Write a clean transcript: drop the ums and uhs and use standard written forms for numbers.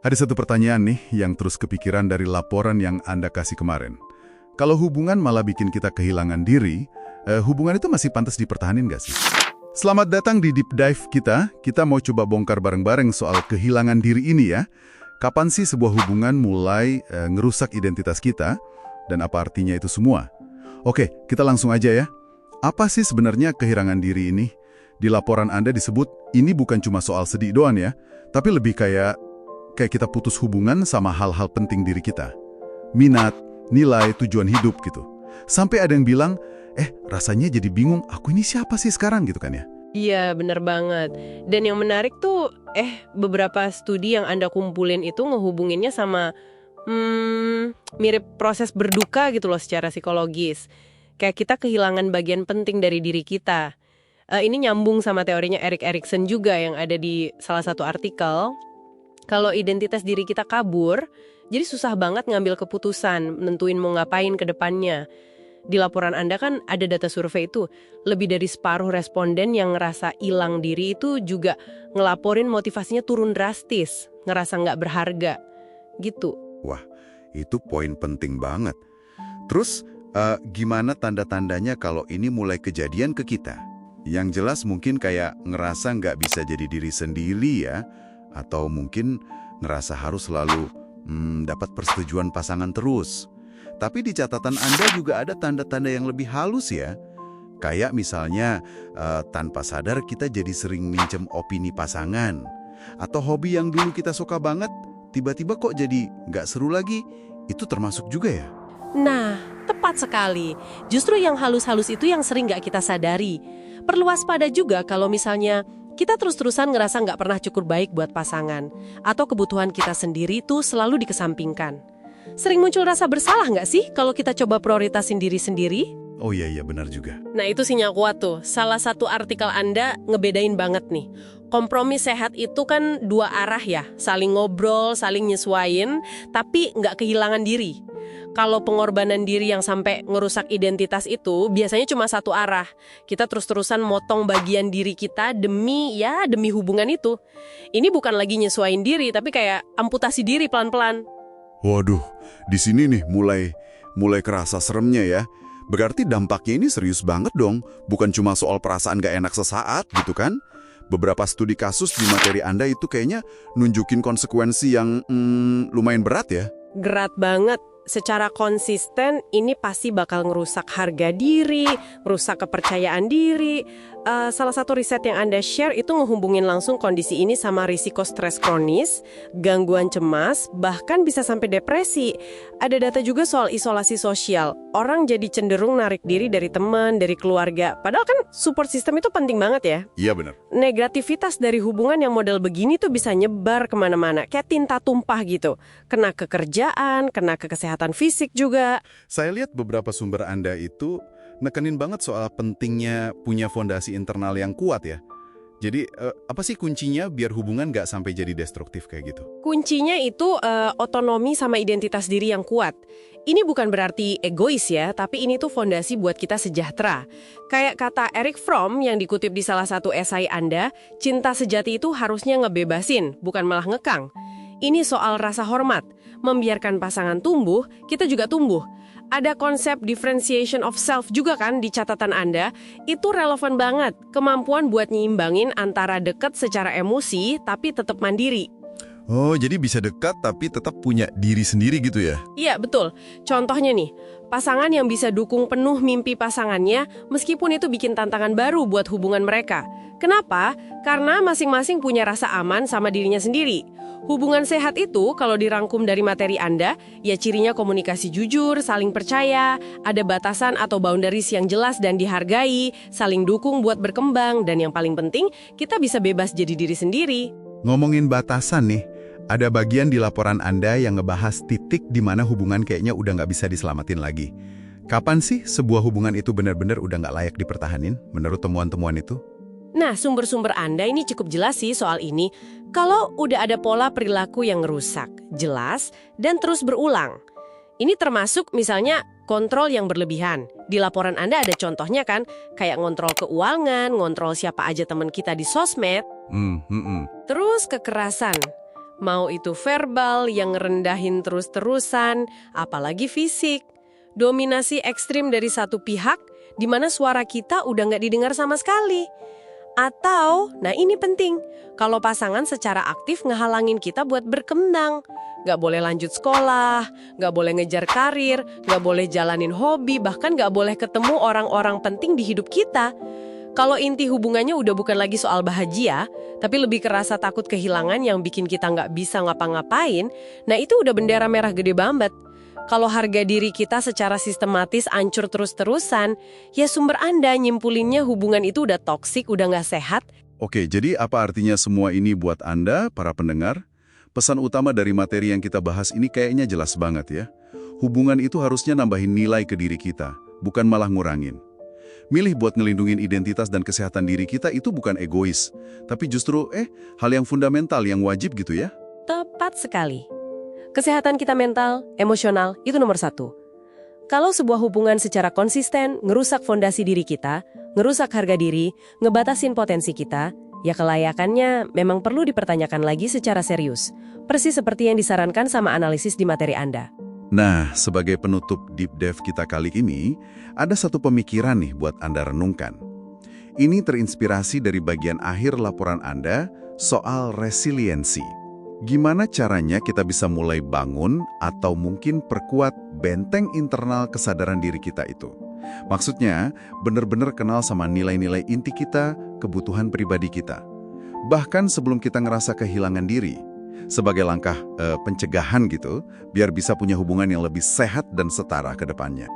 Ada satu pertanyaan nih yang terus kepikiran dari laporan yang Anda kasih kemarin. Kalau hubungan malah bikin kita kehilangan diri, hubungan itu masih pantas dipertahanin nggak sih? Selamat datang di Deep Dive kita. Kita mau coba bongkar bareng-bareng soal kehilangan diri ini ya. Kapan sih sebuah hubungan mulai ngerusak identitas kita? Dan apa artinya itu semua? Oke, kita langsung aja ya. Apa sih sebenarnya kehilangan diri ini? Di laporan Anda disebut, ini bukan cuma soal sedih doang ya, tapi lebih kayak kita putus hubungan sama hal-hal penting diri kita. Minat, nilai, tujuan hidup gitu. Sampai ada yang bilang, rasanya jadi bingung, aku ini siapa sih sekarang gitu kan ya? Iya, bener banget. Dan yang menarik tuh, beberapa studi yang Anda kumpulin itu ngehubunginnya sama mirip proses berduka gitu loh secara psikologis. Kayak kita kehilangan bagian penting dari diri kita. Ini nyambung sama teorinya Erik Erikson juga yang ada di salah satu artikel. Kalau identitas diri kita kabur, jadi susah banget ngambil keputusan, nentuin mau ngapain ke depannya. Di laporan Anda kan ada data survei itu, lebih dari separuh responden yang ngerasa hilang diri itu juga ngelaporin motivasinya turun drastis, ngerasa nggak berharga, gitu. Wah, itu poin penting banget. Terus, gimana tanda-tandanya kalau ini mulai kejadian ke kita? Yang jelas mungkin kayak ngerasa nggak bisa jadi diri sendiri ya, atau mungkin ngerasa harus selalu dapat persetujuan pasangan terus. Tapi di catatan Anda juga ada tanda-tanda yang lebih halus ya. Kayak misalnya tanpa sadar kita jadi sering minjem opini pasangan. Atau hobi yang dulu kita suka banget, tiba-tiba kok jadi nggak seru lagi. Itu termasuk juga ya? Nah, tepat sekali. Justru yang halus-halus itu yang sering nggak kita sadari. Perlu waspada juga kalau misalnya kita terus-terusan ngerasa nggak pernah cukup baik buat pasangan, atau kebutuhan kita sendiri tuh selalu dikesampingkan. Sering muncul rasa bersalah nggak sih kalau kita coba prioritasin diri sendiri? Oh iya, benar juga. Nah itu sinyal kuat tuh. Salah satu artikel Anda ngebedain banget nih. Kompromi sehat itu kan dua arah ya, saling ngobrol, saling nyesuain, tapi nggak kehilangan diri. Kalau pengorbanan diri yang sampai ngerusak identitas itu biasanya cuma satu arah. Kita terus-terusan motong bagian diri kita demi hubungan itu. Ini bukan lagi nyesuaiin diri, tapi kayak amputasi diri pelan-pelan. Waduh, di sini nih mulai kerasa seremnya ya. Berarti dampaknya ini serius banget dong. Bukan cuma soal perasaan gak enak sesaat gitu kan. Beberapa studi kasus di materi Anda itu kayaknya nunjukin konsekuensi yang lumayan berat ya. Berat banget. Secara konsisten ini pasti bakal ngerusak harga diri, merusak kepercayaan diri. Salah satu riset yang Anda share itu ngehubungin langsung kondisi ini sama risiko stres kronis, gangguan cemas, bahkan bisa sampai depresi. Ada data juga soal isolasi sosial. Orang jadi cenderung narik diri dari teman, dari keluarga. Padahal kan support system itu penting banget ya. Iya benar. Negativitas dari hubungan yang model begini tuh bisa nyebar kemana-mana, kayak tinta tumpah gitu. Kena ke kerjaan, kena ke kesehatan fisik juga. Saya lihat beberapa sumber Anda itu nekenin banget soal pentingnya punya fondasi internal yang kuat ya. Jadi apa sih kuncinya biar hubungan nggak sampai jadi destruktif kayak gitu? Kuncinya itu otonomi sama identitas diri yang kuat. Ini bukan berarti egois ya, tapi ini tuh fondasi buat kita sejahtera. Kayak kata Erich Fromm yang dikutip di salah satu esai Anda, cinta sejati itu harusnya ngebebasin, bukan malah ngekang. Ini soal rasa hormat. Membiarkan pasangan tumbuh, kita juga tumbuh. Ada konsep differentiation of self juga kan di catatan Anda. Itu relevan banget. Kemampuan buat nyimbangin antara dekat secara emosi tapi tetap mandiri. Oh, jadi bisa dekat tapi tetap punya diri sendiri gitu ya? Iya, betul. Contohnya nih, pasangan yang bisa dukung penuh mimpi pasangannya meskipun itu bikin tantangan baru buat hubungan mereka. Kenapa? Karena masing-masing punya rasa aman sama dirinya sendiri. Hubungan sehat itu kalau dirangkum dari materi Anda, ya cirinya komunikasi jujur, saling percaya, ada batasan atau boundaries yang jelas dan dihargai, saling dukung buat berkembang, dan yang paling penting, kita bisa bebas jadi diri sendiri. Ngomongin batasan nih, ada bagian di laporan Anda yang ngebahas titik di mana hubungan kayaknya udah nggak bisa diselamatin lagi. Kapan sih sebuah hubungan itu benar-benar udah nggak layak dipertahanin menurut temuan-temuan itu? Nah, sumber-sumber Anda ini cukup jelas sih soal ini. Kalau udah ada pola perilaku yang rusak, jelas, dan terus berulang. Ini termasuk misalnya kontrol yang berlebihan. Di laporan Anda ada contohnya kan, kayak ngontrol keuangan, ngontrol siapa aja teman kita di sosmed, terus kekerasan. Mau itu verbal yang ngerendahin terus-terusan, apalagi fisik. Dominasi ekstrim dari satu pihak, di mana suara kita udah nggak didengar sama sekali. Atau, nah ini penting, kalau pasangan secara aktif ngehalangin kita buat berkembang. Nggak boleh lanjut sekolah, nggak boleh ngejar karir, nggak boleh jalanin hobi, bahkan nggak boleh ketemu orang-orang penting di hidup kita. Kalau inti hubungannya udah bukan lagi soal bahagia, tapi lebih ke rasa takut kehilangan yang bikin kita nggak bisa ngapa-ngapain, nah itu udah bendera merah gede banget. Kalau harga diri kita secara sistematis ancur terus-terusan, ya sumber Anda nyimpulinnya hubungan itu udah toksik, udah nggak sehat. Oke, jadi apa artinya semua ini buat Anda, para pendengar? Pesan utama dari materi yang kita bahas ini kayaknya jelas banget ya. Hubungan itu harusnya nambahin nilai ke diri kita, bukan malah ngurangin. Milih buat ngelindungin identitas dan kesehatan diri kita itu bukan egois, tapi justru hal yang fundamental, yang wajib gitu ya. Tepat sekali. Kesehatan kita mental, emosional, itu nomor 1. Kalau sebuah hubungan secara konsisten ngerusak fondasi diri kita, ngerusak harga diri, ngebatasin potensi kita, ya kelayakannya memang perlu dipertanyakan lagi secara serius. Persis seperti yang disarankan sama analisis di materi Anda. Nah, sebagai penutup Deep Dive kita kali ini, ada satu pemikiran nih buat Anda renungkan. Ini terinspirasi dari bagian akhir laporan Anda soal resiliensi. Gimana caranya kita bisa mulai bangun atau mungkin perkuat benteng internal kesadaran diri kita itu? Maksudnya, benar-benar kenal sama nilai-nilai inti kita, kebutuhan pribadi kita. Bahkan sebelum kita ngerasa kehilangan diri, sebagai langkah pencegahan gitu, biar bisa punya hubungan yang lebih sehat dan setara ke depannya.